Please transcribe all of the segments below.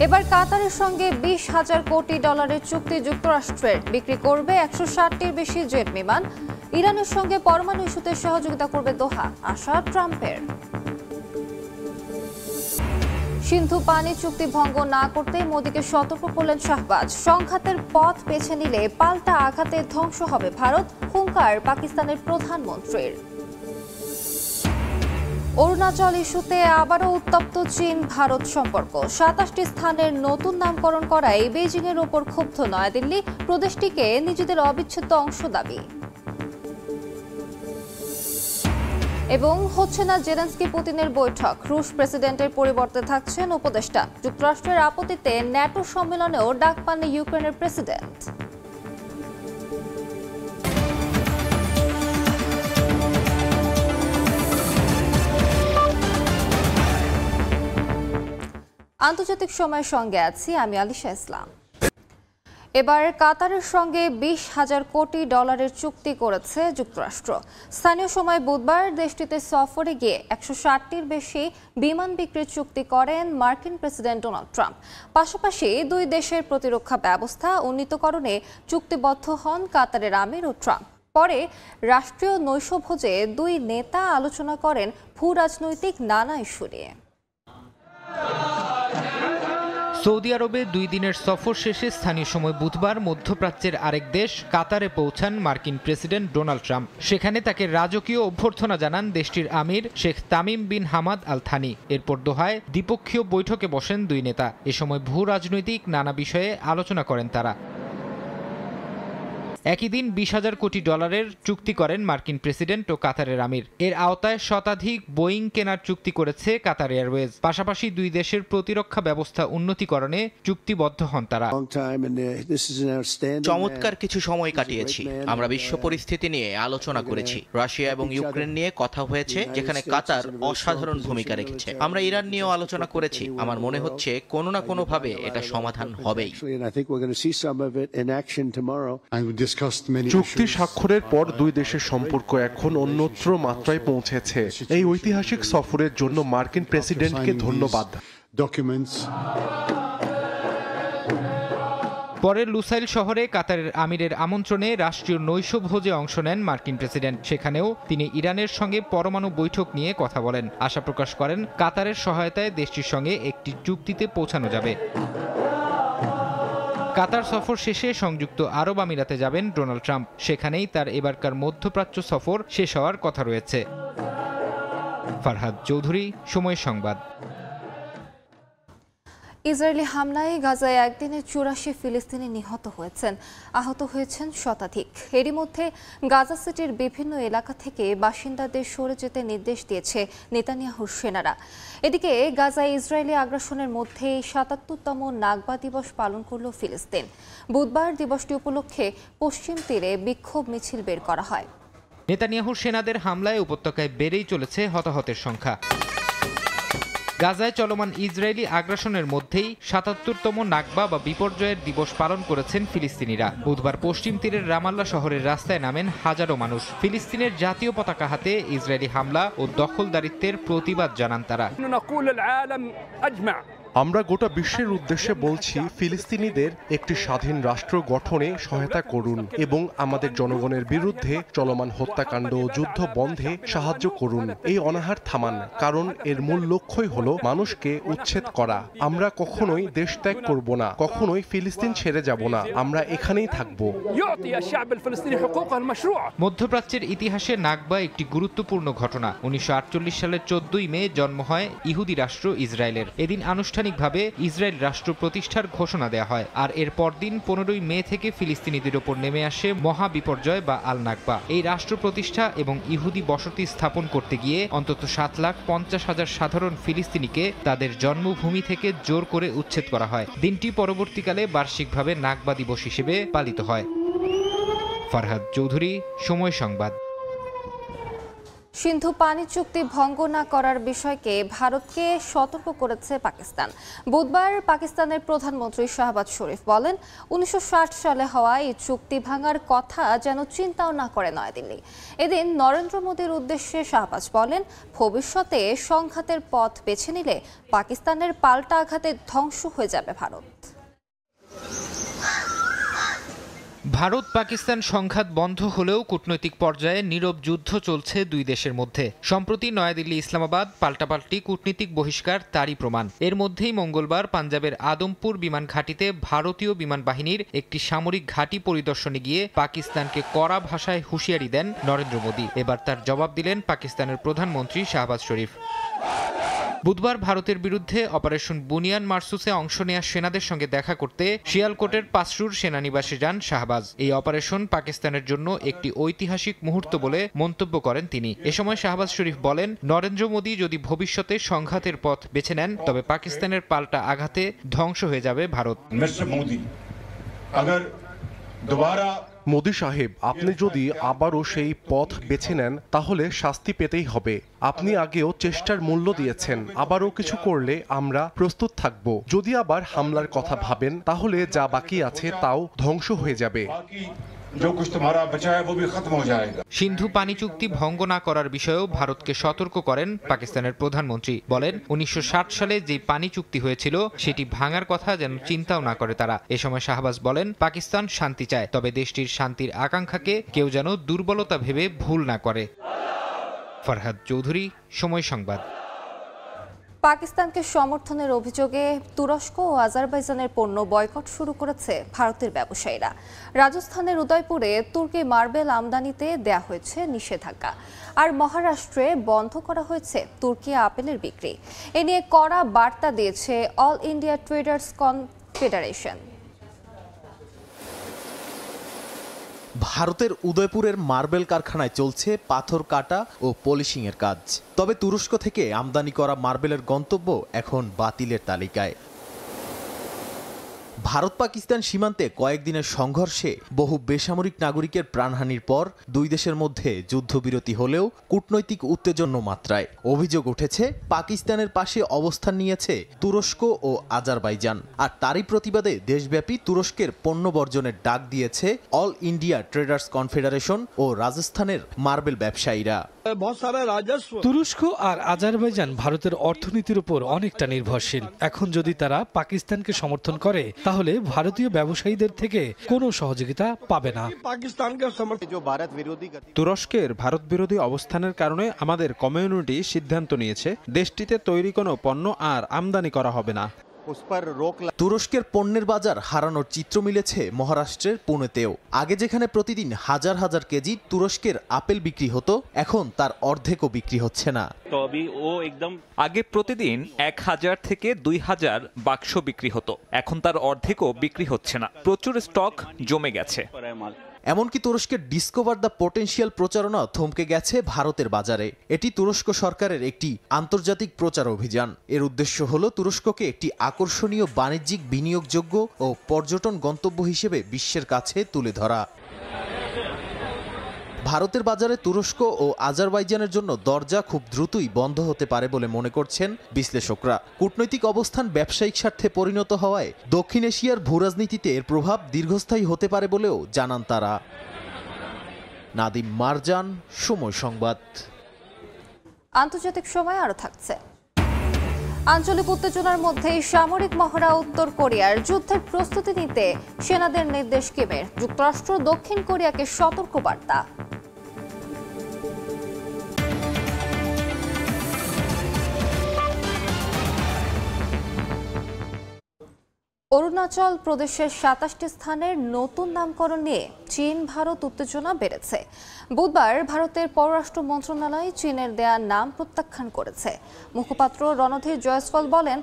এবার কাতারের সঙ্গে 20,000 কোটি ডলারের চুক্তি যুক্তরাষ্ট্রের, বিক্রি করবে 160টির বেশি জেট বিমান। ইরানের সঙ্গে পরমাণু ইস্যুতে সহযোগিতা করবে দোহা, আশা ট্রাম্পের। সিন্ধু পানি চুক্তি ভঙ্গ না করতে মোদীকে সতর্ক করলেন শাহবাজ। সংঘাতের পথ বেছে নিলে পাল্টা আঘাতে ধ্বংস হবে ভারত, হুঙ্কার পাকিস্তানের প্রধানমন্ত্রীর। অরুণাচল ইস্যুতে আবারও উত্তপ্ত চীন ভারত সম্পর্ক। 27টি স্থানের নতুন নামকরণ করায় বেজিংয়ের ওপর ক্ষুব্ধ নয়াদিল্লি, প্রদেশটিকে নিজেদের অবিচ্ছেদ্য অংশ দাবি। এবং হচ্ছে না জেলেনস্কি পুতিনের বৈঠক, রুশ প্রেসিডেন্টের পরিবর্তে থাকছেন উপদেষ্টা। যুক্তরাষ্ট্রের আপত্তিতে ন্যাটো সম্মেলনেও ডাক পান ইউক্রেনের প্রেসিডেন্ট। আন্তর্জাতিক সময়ের সঙ্গে আছি আমি আলিশা ইসলাম। এবার কাতারের সঙ্গে 20,000 কোটি ডলারের চুক্তি করেছে যুক্তরাষ্ট্র। স্থানীয় সময় বুধবার দেশটিতে সফরে গিয়ে 160টির বেশি বিমান বিক্রির চুক্তি করেন মার্কিন প্রেসিডেন্ট ডোনাল্ড ট্রাম্প। পাশাপাশি দুই দেশের প্রতিরক্ষা ব্যবস্থা উন্নীতকরণে চুক্তিবদ্ধ হন কাতারের আমির ও ট্রাম্প। পরে রাষ্ট্রীয় নৈশভোজে দুই নেতা আলোচনা করেন ভূ রাজনৈতিক নানা ইস্যু নিয়ে। সৌদি আরবে 2 দিনের সফর শেষে স্থানীয় সময় বুধবার মধ্যপ্রাচ্যের আরেক দেশ কাতারে পৌঁছান মার্কিন প্রেসিডেন্ট ডোনাল্ড ট্রাম্প। সেখানে তাকে রাজকীয় অভ্যর্থনা জানান দেশটির আমির Sheikh Tamim bin Hamad Al Thani. এরপর দোহায় দ্বিপক্ষীয় বৈঠকে বসেন দুই নেতা। এ সময় ভূ রাজনৈতিক নানা বিষয়ে আলোচনা করেন তারা। একই দিন 20,000 কোটি ডলারের চুক্তি করেন মার্কিন প্রেসিডেন্ট ও কাতারের আমির। এর আওতায় শতাধিক বোয়িং কেনার চুক্তি করেছে কাতার এয়ারওয়েজ। পাশাপাশি দুই দেশের প্রতিরক্ষা ব্যবস্থা উন্নতিকরণে চুক্তিবদ্ধ হন তারা। চমৎকার কিছু সময় কাটিয়েছি। আমরা বিশ্ব পরিস্থিতি নিয়ে আলোচনা করেছি। রাশিয়া এবং ইউক্রেন নিয়ে কথা হয়েছে, যেখানে কাতার অসাধারণ ভূমিকা রেখেছে। আমরা ইরান নিয়েও আলোচনা করেছি। আমার মনে হচ্ছে কোনো না কোনোভাবে এটা সমাধান হবেই। চুক্তি স্বাক্ষরের পর দুই দেশের সম্পর্ক এখন অন্যত্র মাত্রায় পৌঁছেছে। এই ঐতিহাসিক সফরের জন্য মার্কিন প্রেসিডেন্টকে ধন্যবাদ। পরে লুসাইল শহরে কাতারের আমিরের আমন্ত্রণে রাষ্ট্রীয় নৈশভোজে অংশ নেন মার্কিন প্রেসিডেন্ট। সেখানেও তিনি ইরানের সঙ্গে পরমাণু বৈঠক নিয়ে কথা বলেন। আশা প্রকাশ করেন কাতারের সহায়তায় দেশটির সঙ্গে একটি চুক্তিতে পৌঁছানো যাবে। কাতার সফর শেষে সংযুক্ত আরব আমিরাতে যাবেন ডোনাল্ড ট্রাম্প। সেখানেই তার এবারকার মধ্যপ্রাচ্য সফর শেষ হওয়ার কথা রয়েছে। ফারহাদ চৌধুরী, সময় সংবাদ। ইসরায়েলি হামলায় গাজায় একদিনে 84 ফিলিস্তিনি নিহত হয়েছেন, আহত হয়েছেন শতাধিক। এরই মধ্যে গাজা সিটির বিভিন্ন এলাকা থেকে বাসিন্দাদের সরে যেতে নির্দেশ দিয়েছে নেতানিয়াহুর সেনারা। এদিকে গাজায় ইসরায়েলি আগ্রাসনের মধ্যে 77তম নাকবা দিবস পালন করল ফিলিস্তিন। বুধবার দিবসটি উপলক্ষে পশ্চিম তীরে বিক্ষোভ মিছিল বের করা হয়। নেতানিয়াহুর সেনাদের হামলায় উপত্যকায় বেড়েই চলেছে হতাহতের সংখ্যা। গাজায় চলমান ইসরায়েলি আগ্রাসনের মধ্যেই 77তম নাকবা বা বিপর্যয়ের দিবস পালন করেছেন ফিলিস্তিনিরা। বুধবার পশ্চিম তীরের রামাল্লা শহরের রাস্তায় নামেন হাজারো মানুষ। ফিলিস্তিনের জাতীয় পতাকা হাতে ইসরায়েলি হামলা ও দখলদারিত্বের প্রতিবাদ জানান তারা। আমরা গোটা বিশ্বের উদ্দেশ্যে বলছি, ফিলিস্তিনিদের একটি স্বাধীন রাষ্ট্র গঠনে সহায়তা করুন এবং আমাদের জনগণের বিরুদ্ধে চলমান হত্যাকাণ্ড ও যুদ্ধ বন্ধে সাহায্য করুন। এই অনাহার থামান, কারণ এর মূল লক্ষ্যই হলো মানুষকে উচ্ছেদ করা। আমরা কখনোই দেশ ত্যাগ করব না, কখনোই ফিলিস্তিন ছেড়ে যাব না। আমরা এখানেই থাকব। মধ্যপ্রাচ্যের ইতিহাসে নাকবা একটি গুরুত্বপূর্ণ ঘটনা। 1948 সালের 14ই মে জন্ম হয় ইহুদি রাষ্ট্র ইসরায়েলের। এদিন আনুষ্ঠানিকভাবে ইসরায়েল রাষ্ট্র প্রতিষ্ঠার ঘোষণা দেওয়া হয়। আর এর পরদিন 15ই মে থেকে ফিলিস্তিনিদের ওপর নেমে আসে মহা বিপর্যয় বা আল নাকবা। এই রাষ্ট্র প্রতিষ্ঠা এবং ইহুদি বসতি স্থাপন করতে গিয়ে অন্তত 7,50,000 সাধারণ ফিলিস্তিনিকে তাদের জন্মভূমি থেকে জোর করে উচ্ছেদ করা হয়। দিনটি পরবর্তীকালে বার্ষিকভাবে নাকবা দিবস হিসেবে পালিত হয়। ফারহাদ চৌধুরী, সময় সংবাদ। সিন্ধু পানি চুক্তি ভঙ্গ না করার বিষয়কে ভারতকে সতর্ক করেছে পাকিস্তান। বুধবার পাকিস্তানের প্রধানমন্ত্রী শাহবাজ শরীফ বলেন, 1960 সালে হওয়া এই চুক্তি ভাঙার কথা যেন চিন্তাও না করে নয়াদিল্লি। এদিন নরেন্দ্র মোদীর উদ্দেশ্যে শাহবাজ বলেন, ভবিষ্যতে সংঘাতের পথ বেছে নিলে পাকিস্তানের পাল্টা আঘাতে ধ্বংস হয়ে যাবে ভারত। ভারত পাকিস্তান সংঘাত বন্ধ হলেও কূটনৈতিক পর্যায়ে নীরব যুদ্ধ চলছে দুই দেশের মধ্যে। সম্প্রতি নয়াদিল্লি ইসলামাবাদ পাল্টাপাল্টি কূটনীতিক বহিষ্কার তারই প্রমাণ। এর মধ্যেই মঙ্গলবার পাঞ্জাবের আদমপুর বিমান ঘাঁটিতে ভারতীয় বিমান বাহিনীর একটি সামরিক ঘাঁটি পরিদর্শনে গিয়ে পাকিস্তানকে কড়া ভাষায় হুঁশিয়ারি দেন নরেন্দ্র মোদী। এবার তার জবাব দিলেন পাকিস্তানের প্রধানমন্ত্রী শাহবাজ শরীফ। বুধবার ভারতের বিরুদ্ধে অপারেশন বুনিয়ান মারসুসে অংশ নেওয়া সেনাদের সঙ্গে দেখা করতে শিয়ালকোটের পাসরুর সেনানিবাসে যান শাহবাজ। এই অপারেশন পাকিস্তানের জন্য একটি ঐতিহাসিক মুহূর্ত বলে মন্তব্য করেন তিনি। এ সময় শাহবাজ শরীফ বলেন, নরেন্দ্র মোদী যদি ভবিষ্যতে সংঘাতের পথ বেছে নেন তবে পাকিস্তানের পাল্টা আঘাতে ধ্বংস হয়ে যাবে ভারত। মোদি সাহেব, আপনি যদি আবারও সেই পথ বেছে নেন তাহলে শাস্তি পেতেই হবে। আপনি আগেও চেষ্টার মূল্য দিয়েছেন, আবারও কিছু করলে আমরা প্রস্তুত থাকব। যদি আবার হামলার কথা ভাবেন তাহলে যা বাকি আছে তাও ধ্বংস হয়ে যাবে। সিন্ধু পানি চুক্তি ভঙ্গ না করার বিষয়েও ভারতকে সতর্ক করেন পাকিস্তানের প্রধানমন্ত্রী। বলেন, 1960 সালে যে পানি চুক্তি হয়েছিল সেটি ভাঙার কথা যেন চিন্তাও না করে তারা। এ সময় শাহবাজ বলেন, পাকিস্তান শান্তি চায়, তবে দেশটির শান্তির আকাঙ্ক্ষাকে কেউ যেন দুর্বলতা ভেবে ভুল না করে। ফরহাদ চৌধুরী, সময় সংবাদ। পাকিস্তানকে সমর্থনের অভিযোগে তুরস্ক ও আজারবাইজানের পণ্য বয়কট শুরু করেছে ভারতের ব্যবসায়ীরা। রাজস্থানের উদয়পুরে তুর্কি মার্বেল আমদানিতে দেয়া হয়েছে নিষেধাজ্ঞা, আর মহারাষ্ট্রে বন্ধ করা হয়েছে তুর্কি আপেলের বিক্রি। এ নিয়ে কড়া বার্তা দিয়েছে অল ইন্ডিয়া ট্রেডার্স কনফেডারেশন। ভারতের উদয়পুরের মার্বেল কারখানায় চলছে পাথর কাটা ও পলিশিং এর কাজ। তবে তুরস্ক থেকে আমদানি করা মার্বেলের গন্তব্য এখন বাতিলের তালিকায়। ভারত পাকিস্তান সীমান্তে কয়েকদিনের সংঘর্ষে বহু বেসামরিক নাগরিকের প্রাণহানির পর দুই দেশের মধ্যে যুদ্ধবিরতি হলেও কূটনৈতিক উত্তেজনা মাত্রায়। অভিযোগ উঠেছে পাকিস্তানের পাশে অবস্থান নিয়েছে তুরস্ক ও আজারবাইজান, আর তারই প্রতিবাদে দেশব্যাপী তুরস্কের পণ্য বর্জনের ডাক দিয়েছে অল ইন্ডিয়া ট্রেডার্স কনফেডারেশন ও রাজস্থানের মার্বেল ব্যবসায়ীরা। তুরস্ক আর আজারবাইজান ভারতের অর্থনীতির উপর অনেকটা নির্ভরশীল। এখন যদি তারা পাকিস্তানকে সমর্থন করে তাহলে ভারতীয় ব্যবসায়ীদের থেকে কোনো সহযোগিতা পাবে না। তুরস্কের ভারত বিরোধী অবস্থানের কারণে আমাদের কমিউনিটি সিদ্ধান্ত নিয়েছে দেশটিতে তৈরি কোনো পণ্য আর আমদানি করা হবে না। তুরস্কের পণ্যের বাজার হারানোর চিত্র মিলেছে মহারাষ্ট্রের পুনেতেও। আগে যেখানে প্রতিদিন হাজার হাজার কেজি তুরস্কের আপেল বিক্রি হতো, এখন তার অর্ধেকও বিক্রি হচ্ছে না। আগে প্রতিদিন 1000 থেকে 2000 বাক্স বিক্রি হতো, এখন তার অর্ধেকও বিক্রি হচ্ছে না। প্রচুর স্টক জমে গেছে। এমনকি তুরস্কের ডিসকভার দ্য পোটেনশিয়াল প্রচারণা থমকে গেছে ভারতের বাজারে। এটি তুরস্ক সরকারের একটি আন্তর্জাতিক প্রচার অভিযান। এর উদ্দেশ্য হলো তুরস্ককে একটি আকর্ষণীয় বাণিজ্যিক, বিনিয়োগযোগ্য ও পর্যটন গন্তব্য হিসেবে বিশ্বের কাছে তুলে ধরা। ভারতের বাজারে তুরস্ক ও আজারবাইজানের জন্য দরজা খুব দ্রুতই বন্ধ হতে পারে বলে মনে করছেন বিশ্লেষকরা। কূটনৈতিক অবস্থান ব্যবসায়িক স্বার্থে পরিণত হওয়ায় দক্ষিণ এশিয়ার ভূরাজনীতিতে এর প্রভাব দীর্ঘস্থায়ী হতে পারে বলেও জানান তারা। নাদিম মারজান, সময় সংবাদ। আন্তর্জাতিক সময় আরো থাকছে। আঞ্চলিক উত্তেজনার মধ্যেই সামরিক মহড়া উত্তর কোরিয়ার যুদ্ধের প্রস্তুতি নিতে সেনাদের নির্দেশ কিমের। যুক্তরাষ্ট্র দক্ষিণ কোরিয়াকে সতর্ক বার্তা। অরুণাচল প্রদেশের 27টি স্থানের নতুন নামকরণ নিয়ে চীন ভারত উত্তেজনা বেড়েছে। বুধবার ভারতের পররাষ্ট্র মন্ত্রণালয় চীনের দেয়া নাম প্রত্যাখ্যান করেছে। মুখপাত্র রণধীর জয়সওয়াল বলেন,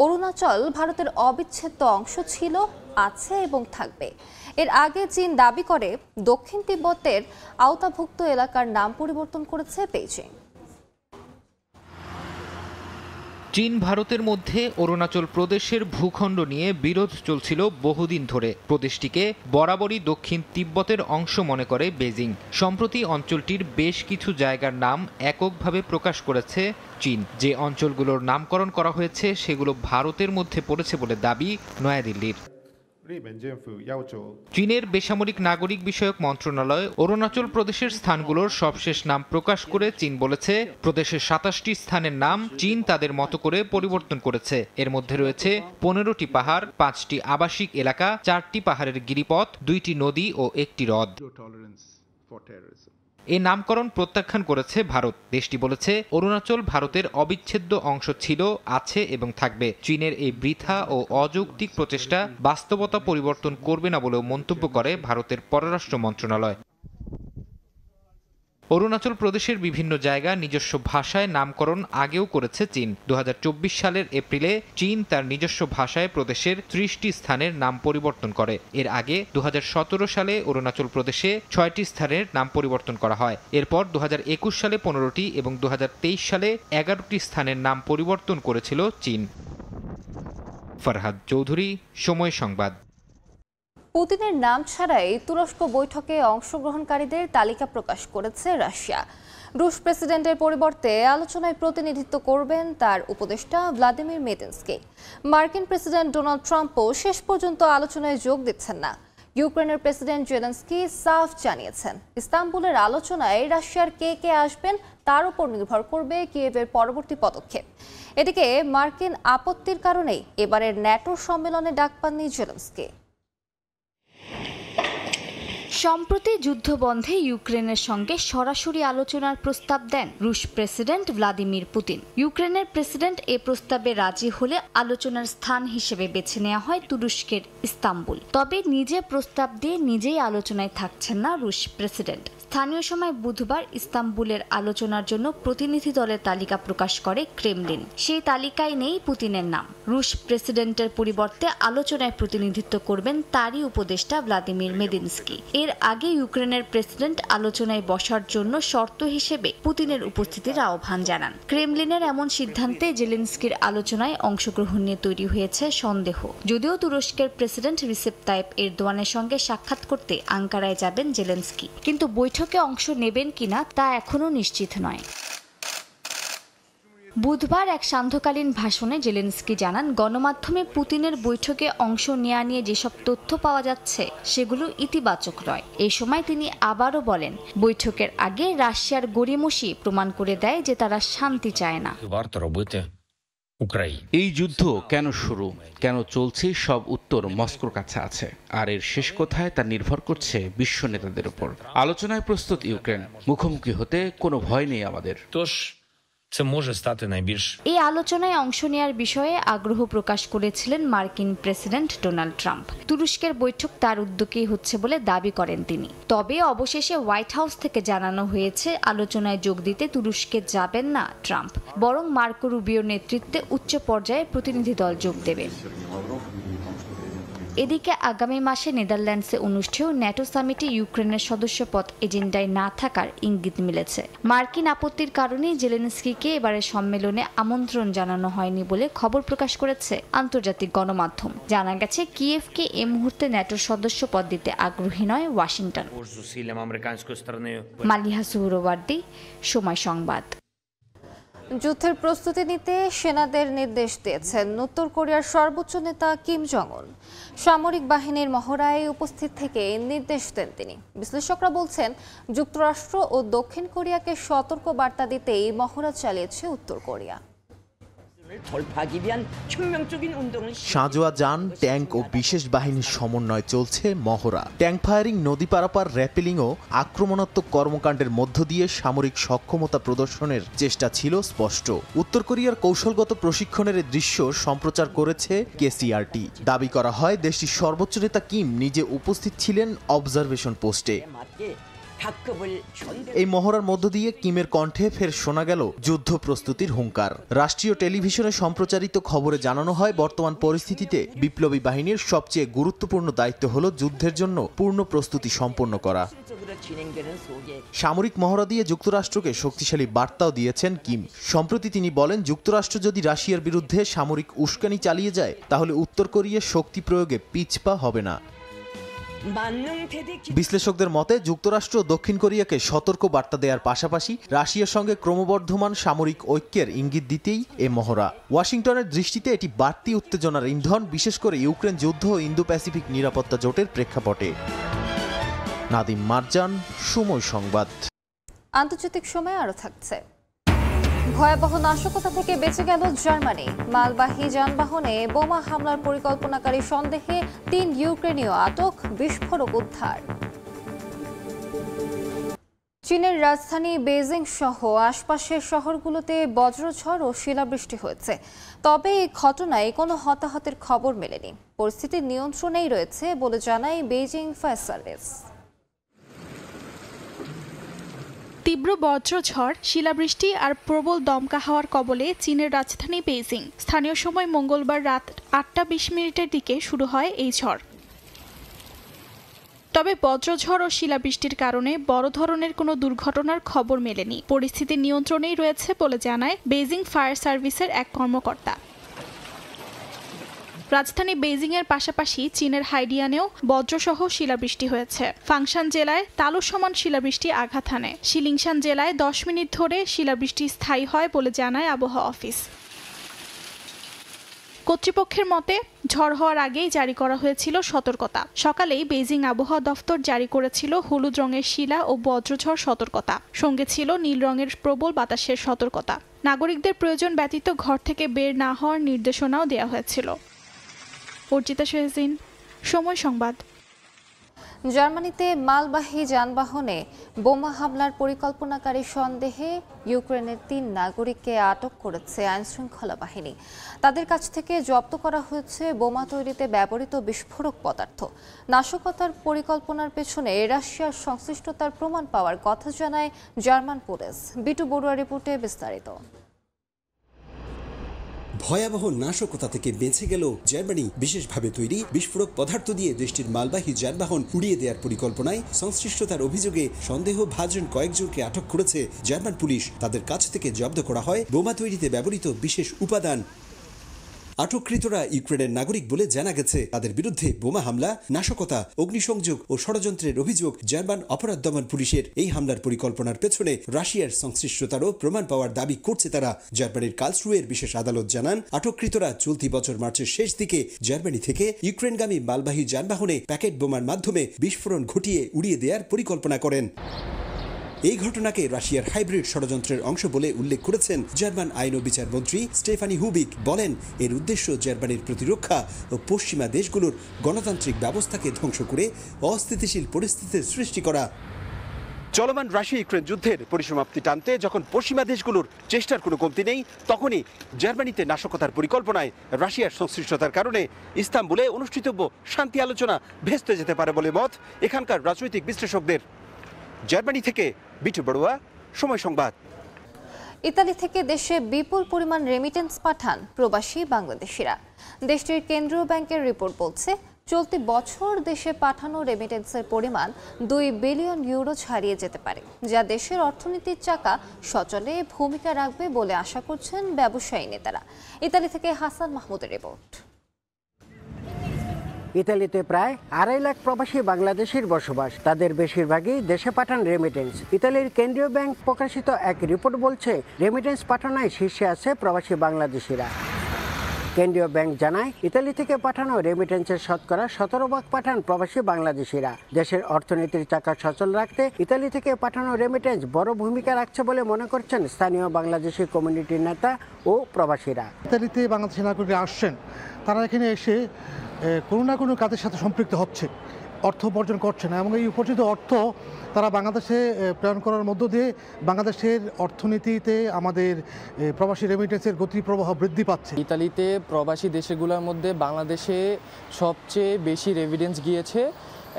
অরুণাচল ভারতের অবিচ্ছেদ্য অংশ ছিল, আছে এবং থাকবে। এর আগে চীন দাবি করে দক্ষিণ তিব্বতের আওতাভুক্ত এলাকার নাম পরিবর্তন করেছে বেইজিং। চীন ভারতের মধ্যে অরুণাচল প্রদেশের ভূখণ্ড নিয়ে বিরোধ চলছিল বহুদিন ধরে। প্রদেশটিকে বরাবরই দক্ষিণ তিব্বতের অংশ মনে করে বেজিং। সম্প্রতি অঞ্চলটির বেশ কিছু জায়গার নাম এককভাবে প্রকাশ করেছে চীন। যে অঞ্চলগুলোর নামকরণ করা হয়েছে সেগুলো ভারতের মধ্যে পড়েছে বলে দাবি নয়াদিল্লির। চীনের বেসামরিক নাগরিক বিষয়ক মন্ত্রণালয় অরুণাচল প্রদেশের স্থানগুলোর সবশেষ নাম প্রকাশ করে চীন বলেছে, প্রদেশের ২৭টি স্থানের নাম চীন তাদের মতো করে পরিবর্তন করেছে। এর মধ্যে রয়েছে ১৫টি পাহাড়, ৫টি আবাসিক এলাকা, ৪টি পাহাড়ের গিরিপথ, ২টি নদী ও ১টি হ্রদ। এই নামকরণ প্রত্যাখ্যান করেছে ভারত। দেশটি বলেছে, অরুণাচল ভারতের অবিচ্ছেদ্য অংশ ছিল, আছে এবং থাকবে। চীনের এই বৃথা ও অযৌক্তিক প্রচেষ্টা বাস্তবতা পরিবর্তন করবে না বলেও মন্তব্য করে ভারতের পররাষ্ট্র মন্ত্রণালয়। অরুণাচল প্রদেশের বিভিন্ন জায়গা নিজস্ব ভাষায় নামকরণ আগেও করেছে চীন। ২০২৪ সালের এপ্রিলে চীন তার নিজস্ব ভাষায় প্রদেশের ৩০টি স্থানের নাম পরিবর্তন করে। এর আগে ২০১৭ সালে অরুণাচল প্রদেশে ৬টি স্থানের নাম পরিবর্তন করা হয়। এরপর ২০২১ সালে ১৫টি এবং ২০২৩ সালে ১১টি স্থানের নাম পরিবর্তন করেছিল চীন। ফরহাদ চৌধুরী, সময় সংবাদ। পুতিনের নাম ছাড়াই তুরস্ক বৈঠকে অংশগ্রহণকারীদের তালিকা প্রকাশ করেছে রাশিয়া। রুশ প্রেসিডেন্টের পরিবর্তে আলোচনায় প্রতিনিধিত্ব করবেন তার উপদেষ্টা ভ্লাদিমির মেদিনস্কি। মার্কিন প্রেসিডেন্ট ডোনাল্ড ট্রাম্পও শেষ পর্যন্ত আলোচনায় যোগ দিচ্ছেন না। ইউক্রেনের প্রেসিডেন্ট জেলেনস্কি সাফ জানিয়েছেন, ইস্তাম্বুলের আলোচনায় রাশিয়ার কে আসবেন তার উপর নির্ভর করবে কিয়েভের পরবর্তী পদক্ষেপ। এদিকে মার্কিন আপত্তির কারণেই এবারের ন্যাটো সম্মেলনে ডাক পাননি জেলেনস্কি। সম্প্রতি যুদ্ধবন্ধে ইউক্রেনের সঙ্গে সরাসরি আলোচনার প্রস্তাব দেন রুশ প্রেসিডেন্ট ভ্লাদিমির পুতিন। ইউক্রেনের প্রেসিডেন্ট এ প্রস্তাবে রাজি হলে আলোচনার স্থান হিসেবে বেছে নেওয়া হয় তুরস্কের ইস্তাম্বুল। তবে নিজে প্রস্তাব দিয়ে নিজেই আলোচনায় থাকছেন না রুশ প্রেসিডেন্ট। স্থানীয় সময় বুধবার ইস্তাম্বুলের আলোচনার জন্য প্রতিনিধি দলের তালিকা প্রকাশ করে ক্রেমলিন। সেই তালিকায় নেই পুতিনের নাম। রুশ প্রেসিডেন্টের পরিবর্তে আলোচনায় প্রতিনিধিত্ব করবেন তারই উপদেষ্টা ভ্লাদিমির মেদিনস্কি। এর আগে ইউক্রেনের প্রেসিডেন্ট আলোচনায় বসার জন্য শর্ত হিসেবে পুতিনের উপস্থিতির আহ্বান জানান। ক্রেমলিনের এমন সিদ্ধান্তে জেলেনস্কির আলোচনায় অংশগ্রহণ নিয়ে তৈরি হয়েছে সন্দেহ। যদিও তুরস্কের প্রেসিডেন্ট রিসেপ তাইপ এরদোয়ানের সঙ্গে সাক্ষাৎ করতে আঙ্কারায় যাবেন জেলেনস্কি, কিন্তু বৈঠকে অংশ নেবেন কিনা তা এখনও নিশ্চিত নয়। বুধবার এক সান্ধ্যকালীন ভাষণে জেলেনস্কি জানান, গণমাধ্যমে পুতিনের বৈঠকে অংশ নেওয়া নিয়ে যেসব তথ্য পাওয়া যাচ্ছে সেগুলো ইতিবাচক নয়। এই সময় তিনি আবারও বলেন, বৈঠকের আগে রাশিয়ার গড়িমসি প্রমাণ করে দেয় যে তারা শান্তি চায় না। এই যুদ্ধ কেন শুরু, কেন চলছে, সব উত্তর মস্কোর কাছে আছে। আর এর শেষ কোথায় তা নির্ভর করছে বিশ্ব নেতাদের উপর। আলোচনায় প্রস্তুত ইউক্রেন, মুখোমুখি হতে কোনো ভয় নেই আমাদের। এই আলোচনায় অংশ নেওয়ার বিষয়ে আগ্রহ প্রকাশ করেছিলেন মার্কিন প্রেসিডেন্ট ডোনাল্ড ট্রাম্প। তুরস্কের বৈঠক তার উদ্যোগেই হচ্ছে বলে দাবি করেন তিনি। তবে অবশেষে হোয়াইট হাউস থেকে জানানো হয়েছে, আলোচনায় যোগ দিতে তুরস্কে যাবেন না ট্রাম্প, বরং মার্কো রুবিওর নেতৃত্বে উচ্চ পর্যায়ে প্রতিনিধি দল যোগ দেবে। এদিকে আগামী মাসে নেদারল্যান্ডসে অনুষ্ঠেয় ন্যাটো সামিটে ইউক্রেনের সদস্যপদ এজেন্ডায় না থাকার ইঙ্গিত মিলেছে। মার্কিন আপত্তির কারণেই জেলেনস্কিকে এবারের সম্মেলনে আমন্ত্রণ জানানো হয়নি বলে খবর প্রকাশ করেছে আন্তর্জাতিক গণমাধ্যম। জানা গেছে, কিয়েভকে এ মুহূর্তে ন্যাটোর সদস্যপদ দিতে আগ্রহী নয় ওয়াশিংটন। মালিহা সুহরওয়ার্দী, সময় সংবাদ। যুদ্ধের প্রস্তুতি নিতে সেনাদের নির্দেশ দিয়েছেন উত্তর কোরিয়ার সর্বোচ্চ নেতা কিম জং উন। সামরিক বাহিনীর মহড়ায় উপস্থিত থেকে নির্দেশ দেন তিনি। বিশ্লেষকরা বলছেন, যুক্তরাষ্ট্র ও দক্ষিণ কোরিয়াকে সতর্ক বার্তা দিতেই মহড়া চালিয়েছে উত্তর কোরিয়া। সাঁজোয়া যান, ট্যাঙ্ক ও বিশেষ বাহিনীর সমন্বয় চলছে মহড়া। ট্যাঙ্ক ফায়ারিং, নদী পারাপার, র্যাপেলিং ও আক্রমণাত্মক কর্মকাণ্ডের মধ্য দিয়ে সামরিক সক্ষমতা প্রদর্শনের চেষ্টা ছিল স্পষ্ট। উত্তর কোরিয়ার কৌশলগত প্রশিক্ষণের দৃশ্য সম্প্রচার করেছে কেসিআরটি। দাবি করা হয়, দেশটির সর্বোচ্চ নেতা কিম নিজে উপস্থিত ছিলেন অবজারভেশন পোস্টে। এই মহড়ার মধ্য দিয়ে কিমের কণ্ঠে ফের শোনা গেল যুদ্ধ প্রস্তুতির হুঙ্কার। রাষ্ট্রীয় টেলিভিশনে সম্প্রচারিত খবরে জানানো হয়, বর্তমান পরিস্থিতিতে বিপ্লবী বাহিনীর সবচেয়ে গুরুত্বপূর্ণ দায়িত্ব হল যুদ্ধের জন্য পূর্ণ প্রস্তুতি সম্পন্ন করা। সামরিক মহড়া দিয়ে যুক্তরাষ্ট্রকে শক্তিশালী বার্তাও দিয়েছেন কিম। সম্প্রতি তিনি বলেন, যুক্তরাষ্ট্র যদি রাশিয়ার বিরুদ্ধে সামরিক উস্কানি চালিয়ে যায় তাহলে উত্তর কোরিয়া শক্তি প্রয়োগে পিছপা হবে না। বিশ্লেষকদের মতে যুক্তরাষ্ট্র দক্ষিণ কোরিয়াকে সতর্ক বার্তা দেওয়ার পাশাপাশি রাশিয়ার সঙ্গে ক্রমবর্ধমান সামরিক ঐক্যের ইঙ্গিত দিতেই এ মহড়া। ওয়াশিংটনের দৃষ্টিতে এটি বাড়তি উত্তেজনার ইন্ধন, বিশেষ করে ইউক্রেন যুদ্ধ ও ইন্দো প্যাসিফিক নিরাপত্তা জোটের প্রেক্ষাপটে। নাদিম মারজান, সময় সংবাদ। আন্তর্জাতিক সময় আরো থাকছে। ভয়াবহ নাশকতা থেকে বেঁচে গেল জার্মানি। মালবাহী যানবাহনে বোমা হামলার পরিকল্পনাকারী সন্দেহে 3 ইউক্রেনীয় আটক, বিস্ফোরক উদ্ধার। চীনের রাজধানী বেইজিং সহ আশপাশের শহরগুলোতে বজ্রঝড় ও শিলাবৃষ্টি হয়েছে, তবে এই ঘটনায় কোনো হতাহতের খবর মেলেনি। পরিস্থিতি নিয়ন্ত্রণেই রয়েছে বলে জানায় বেইজিং ফায়ার সার্ভিস। তীব্র বজ্রঝড়, শিলাবৃষ্টি আর প্রবল দমকা হাওয়ার কবলে চীনের রাজধানী বেইজিং। স্থানীয় সময় মঙ্গলবার রাত 8:20 দিকে শুরু হয় এই ঝড়। তবে বজ্রঝড় ও শিলাবৃষ্টির কারণে বড় ধরনের কোনো দুর্ঘটনার খবর মেলেনি। পরিস্থিতি নিয়ন্ত্রণেই রয়েছে বলে জানায় বেইজিং ফায়ার সার্ভিসের এক কর্মকর্তা। রাজধানী বেইজিংয়ের পাশাপাশি চীনের হাইডিয়ানেও বজ্রসহ শিলাবৃষ্টি হয়েছে। ফাংশান জেলায় তালু সমান শিলাবৃষ্টি আঘাত হানে। শিলিংশান জেলায় 10 মিনিট ধরে শিলাবৃষ্টি স্থায়ী হয় বলে জানায় আবহাওয়া অফিস। কর্তৃপক্ষের মতে ঝড় হওয়ার আগেই জারি করা হয়েছিল সতর্কতা। সকালেই বেইজিং আবহাওয়া দফতর জারি করেছিল হলুদ রঙের শিলা ও বজ্রঝড় সতর্কতা, সঙ্গে ছিল নীল রঙের প্রবল বাতাসের সতর্কতা। নাগরিকদের প্রয়োজন ব্যতীত ঘর থেকে বের না হওয়ার নির্দেশনাও দেওয়া হয়েছিল। অর্জিতা শেহজিন, সময় সংবাদ। জার্মানিতে মালবাহী যানবাহনে বোমা হামলার পরিকল্পনাকারী সন্দেহে ইউক্রেনের 3 নাগরিককে আটক করেছে আইনশৃঙ্খলা বাহিনী। তাদের কাছ থেকে জব্দ করা হয়েছে বোমা তৈরিতে ব্যবহৃত বিস্ফোরক পদার্থ। নাশকতার পরিকল্পনার পেছনে রাশিয়ার সংশ্লিষ্টতার প্রমাণ পাওয়ার কথা জানায় জার্মান পুলিশ। বিটু বড়ুয়া রিপোর্টে বিস্তারিত। ভয়াবহ নাশকতা থেকে বেঁচে গেল জার্মানি। বিশেষভাবে তৈরি বিস্ফোরক পদার্থ দিয়ে দেশটির মালবাহী যানবাহন উড়িয়ে দেওয়ার পরিকল্পনায় সংশ্লিষ্টতার অভিযোগে সন্দেহভাজন কয়েকজনকে আটক করেছে জার্মান পুলিশ। তাদের কাছ থেকে জব্দ করা হয় বোমা তৈরিতে ব্যবহৃত বিশেষ উপাদান। আটককৃতরা ইউক্রেনের নাগরিক বলে জানা গেছে। তাদের বিরুদ্ধে বোমা হামলা, নাশকতা, অগ্নিসংযোগ ও ষড়যন্ত্রের অভিযোগ। জার্মান অপরাধ দমন পুলিশের এই হামলার পরিকল্পনার পেছনে রাশিয়ার সংশ্লিষ্টতারও প্রমাণ পাওয়ার দাবি করছে তারা। জার্মানির কার্লসরুয়ের বিশেষ আদালত জানান, আটককৃতরা চলতি বছর মার্চের শেষ দিকে জার্মানি থেকে ইউক্রেনগামী মালবাহী যানবাহনে প্যাকেট বোমার মাধ্যমে বিস্ফোরণ ঘটিয়ে উড়িয়ে দেওয়ার পরিকল্পনা করেন। এই ঘটনাকে রাশিয়ার হাইব্রিড ষড়যন্ত্রের অংশ বলে উল্লেখ করেছেন জার্মান আইন ও বিচার মন্ত্রী স্টেফানি হুবিক। বলেন, এর উদ্দেশ্য জার্মানির প্রতিরক্ষা ও পশ্চিমা দেশগুলোর গণতান্ত্রিক ব্যবস্থাকে ধ্বংস করে অস্থিতিশীল পরিস্থিতির সৃষ্টি করা। চলমান রাশিয়া ইউক্রেন যুদ্ধের পরিসমাপ্তি টানতে যখন পশ্চিমা দেশগুলোর চেষ্টার কোনো কমতি নেই, তখনই জার্মানিতে নাশকতার পরিকল্পনায় রাশিয়ার সংশ্লিষ্টতার কারণে ইস্তাম্বুলে অনুষ্ঠিতব্য শান্তি আলোচনা ভেস্তে যেতে পারে বলে মত এখানকার রাজনৈতিক বিশ্লেষকদের। জার্মানি থেকে বিটু বড়ুয়া, সময় সংবাদ। ইতালি থেকে দেশে বিপুল পরিমাণ রেমিটেন্স পাঠান প্রবাসী বাংলাদেশিরা। দেশটির কেন্দ্রীয় ব্যাংকের রিপোর্ট বলছে, চলতি বছর দেশে পাঠানো রেমিটেন্সের পরিমাণ 2 বিলিয়ন ইউরো ছাড়িয়ে যেতে পারে, যা দেশের অর্থনীতির চাকা সচলে ভূমিকা রাখবে বলে আশা করছেন ব্যবসায়ী নেতারা। ইতালি থেকে হাসান মাহমুদের রিপোর্ট। ইতালিতে প্রায় 2.5 লাখ প্রবাসী বাংলাদেশির বসবাস। তাদের বেশিরভাগই দেশে পাঠান রেমিটেন্স। ইতালির কেন্দ্রীয় ব্যাংক প্রকাশিত এক রিপোর্ট বলছে, রেমিটেন্স পাঠানোয় শীর্ষে আছে প্রবাসী বাংলাদেশিরা। কেন্দ্রীয় ব্যাংক জানায়, ইতালি থেকে পাঠানো রেমিটেন্সের শতকরা 17% পাঠান প্রবাসী বাংলাদেশিরা। দেশের অর্থনীতির চাকা সচল রাখতে ইতালি থেকে পাঠানো রেমিটেন্স বড় ভূমিকা রাখছে বলে মনে করছেন স্থানীয় বাংলাদেশি কমিউনিটির নেতা ও প্রবাসীরা। ইতালিতে বাংলাদেশি নাগরিকরা আসছেন, তারা এখানে এসে কোনো না কোনো কাজের সাথে সম্পৃক্ত হচ্ছে, অর্থ উপার্জন করছে না, এবং এই উপার্জিত অর্থ তারা বাংলাদেশে প্রেরণ করার মধ্য দিয়ে বাংলাদেশের অর্থনীতিতে আমাদের প্রবাসী রেমিটেন্সের গতি প্রবাহ বৃদ্ধি পাচ্ছে। ইতালিতে প্রবাসী দেশগুলোর মধ্যে বাংলাদেশে সবচেয়ে বেশি রেমিটেন্স গিয়েছে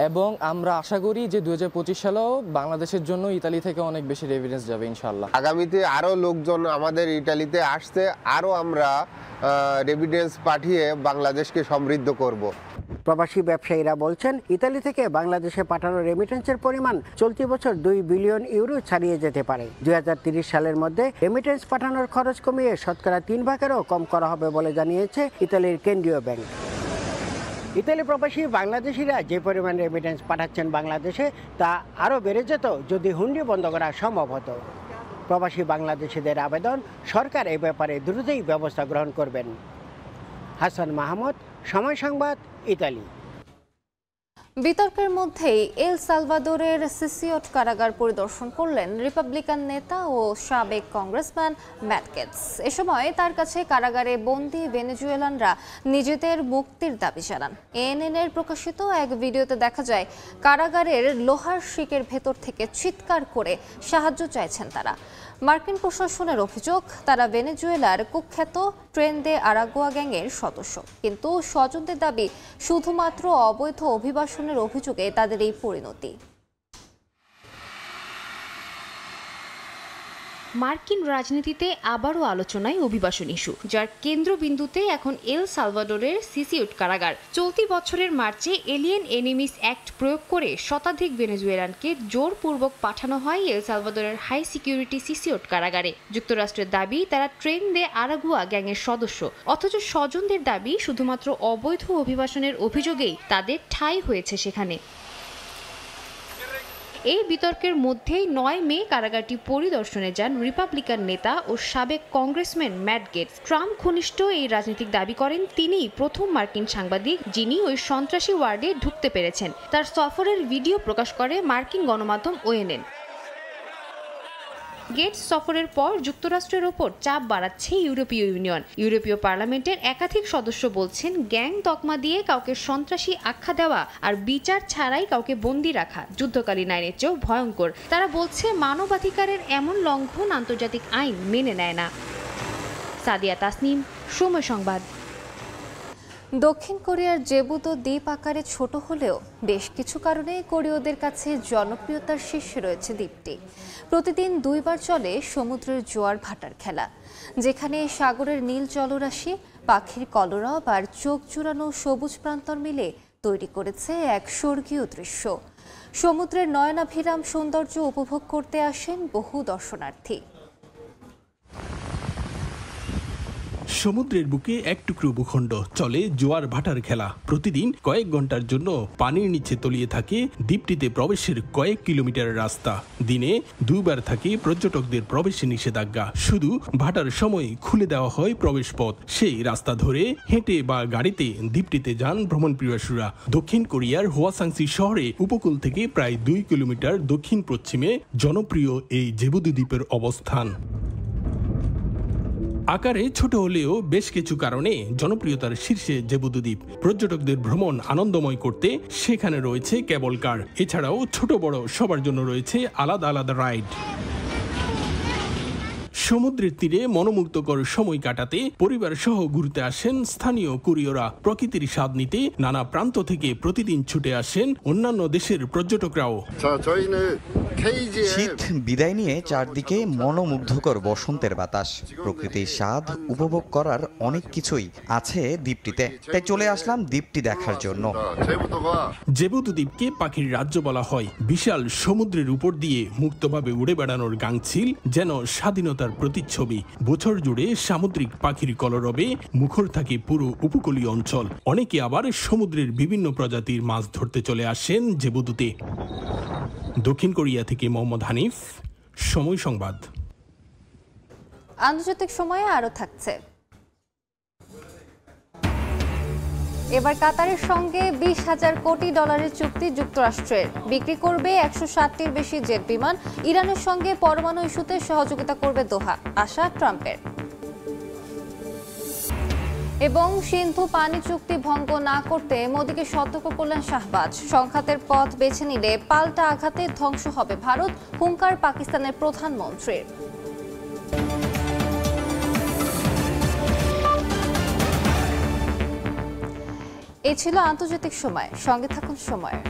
এবং আমরা আশা করি যে 2025 সালেও বাংলাদেশের জন্য ইতালি থেকে অনেক বেশি রেভিডেন্স যাবে ইনশাআল্লাহ। আগামীতে আরও লোকজন আমাদের ইতালিতে আসতে আরও আমরা রেভিডেন্স পাঠিয়ে বাংলাদেশকে সমৃদ্ধ করব। প্রবাসী ব্যবসায়ীরা বলছেন ইতালি থেকে বাংলাদেশে পাঠানো রেমিটেন্সের পরিমাণ চলতি বছর 2 বিলিয়ন ইউরো ছাড়িয়ে যেতে পারে। 2030 সালের মধ্যে রেমিটেন্স পাঠানোর খরচ কমিয়ে শতকরা 3 ভাগেরও কম করা হবে বলে জানিয়েছে ইতালির কেন্দ্রীয় ব্যাংক। ইতালি প্রবাসী বাংলাদেশিরা যে পরিমাণ রেমিটেন্স পাঠাচ্ছেন বাংলাদেশে তা আরও বেড়ে যেত যদি হুন্ডি বন্ধ করা সম্ভব হতো। প্রবাসী বাংলাদেশিদের আবেদন, সরকার এই ব্যাপারে দ্রুতই ব্যবস্থা গ্রহণ করবেন। হাসান মাহমুদ, সময় সংবাদ, ইতালি। বিতর্কের মধ্যেই এল সালভাদোরের সিসিওট কারাগার পরিদর্শন করলেন রিপাবলিকান নেতা ও সাবেক কংগ্রেসম্যান ম্যাট গেটস। এ সময় তার কাছে কারাগারে বন্দী ভেনেজুয়েলানরা নিজেদের মুক্তির দাবি জানান। এএনএন-এর প্রকাশিত এক ভিডিওতে দেখা যায় কারাগারের লোহার শিকের ভেতর থেকে চিৎকার করে সাহায্য চাইছেন তারা। মার্কিন প্রশাসনের অভিযোগ, তারা ভেনেজুয়েলার কুখ্যাত ট্রেন দে আরাগুয়া গ্যাংয়ের সদস্য, কিন্তু স্বজনদের দাবি শুধুমাত্র অবৈধ অভিবাসনের অভিযোগে তাদের এই পরিণতি। মার্কিন রাজনীতিতে আবারও আলোচনায় অভিবাসন ইস্যু, যার কেন্দ্রবিন্দুতে এখন এল সালভাদোরের সিসিউট কারাগার। চলতি বছরের মার্চে এলিয়েন এনিমিস অ্যাক্ট প্রয়োগ করে শতাধিক ভেনেজুয়েলানকে জোরপূর্বক পাঠানো হয় এল সালভাদোরের হাই সিকিউরিটি সিসিউট কারাগারে। যুক্তরাষ্ট্রের দাবি তারা ট্রেন দে আরাগুয়া গ্যাংয়ের সদস্য, অথচ স্বজনদের দাবি শুধুমাত্র অবৈধ অভিবাসনের অভিযোগেই তাদের ঠাঁই হয়েছে সেখানে। এই বিতর্কের মধ্যেই 9 মে কারাগারটি পরিদর্শনে যান রিপাবলিকান নেতা ও সাবেক কংগ্রেসম্যান ম্যাট গেটস। ট্রাম্প ঘনিষ্ঠ এই রাজনীতিক দাবি করেন তিনিই প্রথম মার্কিন সাংবাদিক যিনি ওই সন্ত্রাসী ওয়ার্ডে ঢুকতে পেরেছেন। তার সফরের ভিডিও প্রকাশ করে মার্কিন গণমাধ্যম ওএনএন। গেটস সফরের পর যুক্তরাষ্ট্রের ওপর চাপ বাড়াচ্ছে ইউরোপীয় ইউনিয়ন। ইউরোপীয় পার্লামেন্টের একাধিক সদস্য বলছেন গ্যাং তকমা দিয়ে কাউকে সন্ত্রাসী আখ্যা দেওয়া আর বিচার ছাড়াই কাউকে বন্দী রাখা যুদ্ধকালীন আইনের চেয়েও ভয়ঙ্কর। তারা বলছে মানবাধিকারের এমন লঙ্ঘন আন্তর্জাতিক আইন মেনে নেয় না। সাদিয়া তাসনিম, সময় সংবাদ। দক্ষিণ কোরিয়ার জেবুদো দ্বীপ আকারে ছোট হলেও বেশ কিছু কারণে কোরীয়দের কাছে জনপ্রিয়তার শীর্ষে রয়েছে দ্বীপটি। প্রতিদিন 2 বার চলে সমুদ্রের জোয়ার ভাটার খেলা, যেখানে সাগরের নীল জলরাশি, পাখির কলরব আর চোখ জুড়ানো সবুজ প্রান্তর মিলে তৈরি করেছে এক স্বর্গীয় দৃশ্য। সমুদ্রের নয়নাভিরাম সৌন্দর্য উপভোগ করতে আসেন বহু দর্শনার্থী। সমুদ্রের বুকে এক টুকরো ভূখণ্ড, চলে জোয়ার ভাটার খেলা। প্রতিদিন কয়েক ঘন্টার জন্য পানির নিচে তলিয়ে থাকে দ্বীপটিতে প্রবেশের কয়েক কিলোমিটার রাস্তা। দিনে 2 বার থাকে পর্যটকদের প্রবেশে নিষেধাজ্ঞা। শুধু ভাটার সময় খুলে দেওয়া হয় প্রবেশ পথ। সেই রাস্তা ধরে হেঁটে বা গাড়িতে দ্বীপটিতে যান ভ্রমণ পিপাসুরা। দক্ষিণ কোরিয়ার হোয়াসাংসি শহরে উপকূল থেকে প্রায় 2 কিলোমিটার দক্ষিণ পশ্চিমে জনপ্রিয় এই জেবুদো দ্বীপের অবস্থান। আকারে ছোট হলেও বেশ কিছু কারণে জনপ্রিয়তার শীর্ষে জেবুদো দ্বীপ। পর্যটকদের ভ্রমণ আনন্দময় করতে সেখানে রয়েছে কেবল কার, এছাড়াও ছোট বড় সবার জন্য রয়েছে আলাদা আলাদা রাইড। সমুদ্রের তীরে মনোমুগ্ধকর সময় কাটাতে পরিবার সহ ঘুরতে আসেন স্থানীয় কোরীয়রা। প্রকৃতির স্বাদ নিতে নানা প্রান্ত থেকে প্রতিদিন ছুটে আসেন অন্যান্য দেশের পর্যটকরাও। শীত বিদায় নিয়ে চারদিকে মনোমুগ্ধকর বসন্তের বাতাস, প্রকৃতির স্বাদ উপভোগ করার অনেক কিছুই আছে দ্বীপটিতে, তাই চলে আসলাম দ্বীপটি দেখার জন্য। জেবুদো দ্বীপকে পাখির রাজ্য বলা হয়। বিশাল সমুদ্রের উপর দিয়ে মুক্তভাবে উড়ে বেড়ানোর গাংচিল যেন স্বাধীনতার প্রতিচ্ছবি। বছর জুড়ে সামুদ্রিক পাখির কলরবে মুখর থাকে পুরো উপকূলীয় অঞ্চল। অনেকে আবার সমুদ্রের বিভিন্ন প্রজাতির মাছ ধরতে চলে আসেন জেবুদোতে। দক্ষিণ কোরিয়া থেকে মোহাম্মদ হানিফ, সময় সংবাদ। আন্তর্জাতিক সময়ে আরো থাকছে। এবার কাতারের সঙ্গে 20,000 কোটি ডলারের চুক্তি যুক্তরাষ্ট্রের। বিক্রি করবে 160টির বেশি জেট বিমান। ইরানের সঙ্গে পরমাণু ইস্যুতে সহযোগিতা করবে দোহা, আশা ট্রাম্পের। এবং সিন্ধু পানি চুক্তি ভঙ্গ না করতে মোদিকে সতর্ক করলেন শাহবাজ। সংঘাতের পথ বেছে নিলে পাল্টা আঘাতে ধ্বংস হবে ভারত, হুঙ্কার পাকিস্তানের প্রধানমন্ত্রীর। এ ছিল আন্তর্জাতিক সময়। সঙ্গে থাকুন সময়ের।